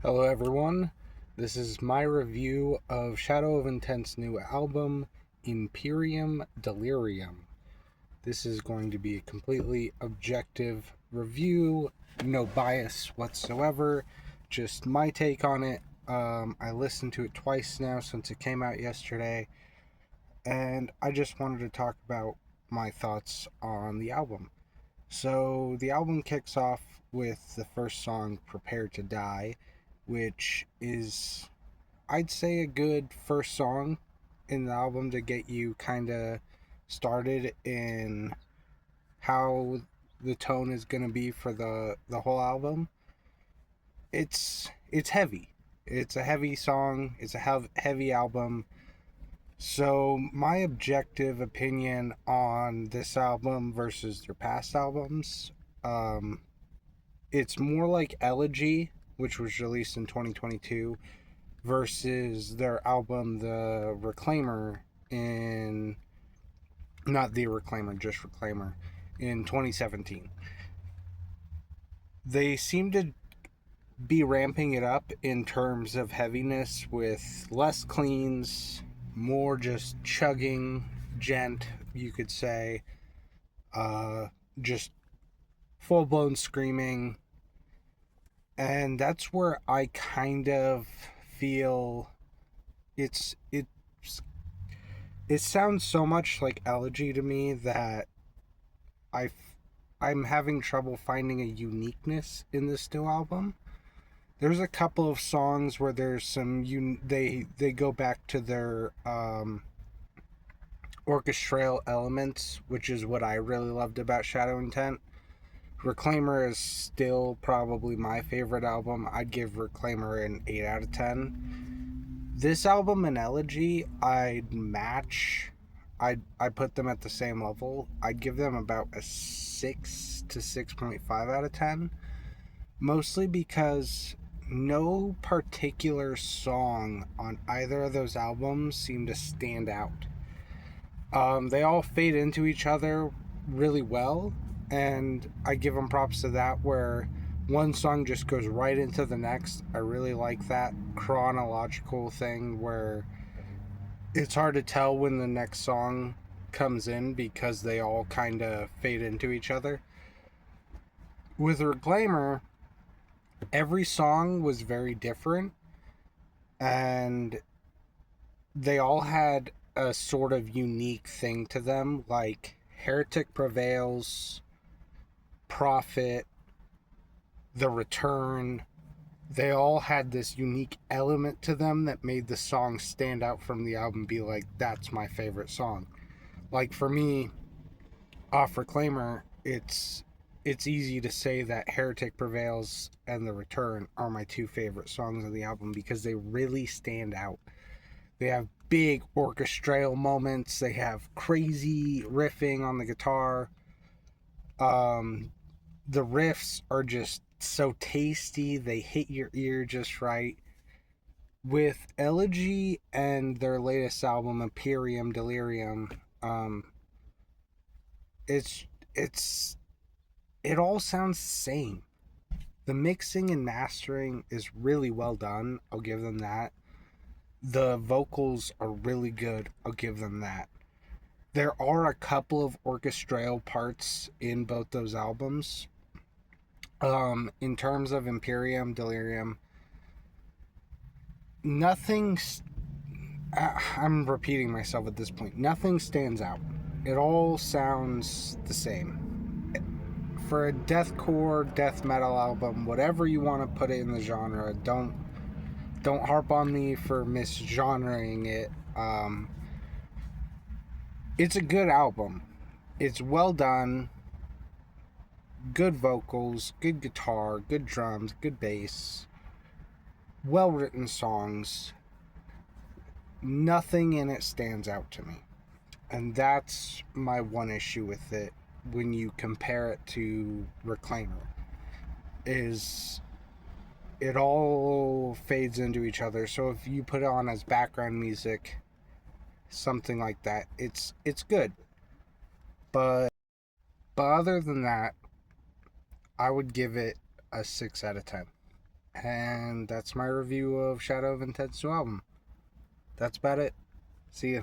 Hello, everyone. This is my review of Shadow of Intent's new album, Imperium Delirium. This is going to be a completely objective review, no bias whatsoever, just my take on it. I listened to it twice now since it came out yesterday, and I just wanted to talk about my thoughts on the album. So, the album kicks off with the first song, Prepare to Die, which is, I'd say, a good first song in the album to get you kind of started in how the tone is going to be for the whole album. It's heavy. It's a heavy song. It's a heavy album. So my objective opinion on this album versus their past albums, um, it's more like Elegy, which was released in 2022, versus their album The Reclaimer in not The Reclaimer, just Reclaimer in 2017. They seem to be ramping it up in terms of heaviness with less cleans, more just chugging gent, you could say. Just full blown screaming. And that's where I kind of feel it's it sounds so much like Elegy to me that I I'm having trouble finding a uniqueness in this new album. There's a couple of songs where there's they go back to their orchestral elements, which is what I really loved about Shadow Intent. Reclaimer is still probably my favorite album. I'd give Reclaimer an 8 out of 10. This album and Elegy, I'd match. I put them at the same level. I'd give them about a 6 to 6.5 out of 10. Mostly because no particular song on either of those albums seemed to stand out. They all fade into each other really well, and I give them props to that, where one song just goes right into the next. I really like that chronological thing where it's hard to tell when the next song comes in because they all kind of fade into each other. With Reclaimer, every song was very different, and they all had a sort of unique thing to them, like Heretic Prevails, Prophet, The Return. They all had this unique element to them that made the song stand out from the album, be like, that's my favorite song. Like for me, off Reclaimer, it's easy to say that Heretic Prevails and The Return are my two favorite songs of the album because they really stand out. They have big orchestral moments, they have crazy riffing on the guitar. Um, the riffs are just so tasty, they hit your ear just right. With Elegy and their latest album, Imperium Delirium, um, it's it's it all sounds the same. The mixing and mastering is really well done. I'll give them that. The vocals are really good. I'll give them that. There are a couple of orchestral parts in both those albums. In terms of Imperium, Delirium, nothing. I'm repeating myself at this point. Nothing stands out. It all sounds the same. For a deathcore, death metal album, whatever you want to put it in the genre, don't harp on me for misgenrering it. It's a good album. It's well done. Good vocals, good guitar, good drums, good bass. Well written songs. Nothing in it stands out to me. And that's my one issue with it when you compare it to Reclaimer. Is it all fades into each other. So if you put it on as background music, something like that, it's good. But other than that, I would give it a 6 out of 10. And that's my review of Shadow of Intent's new album. That's about it. See ya.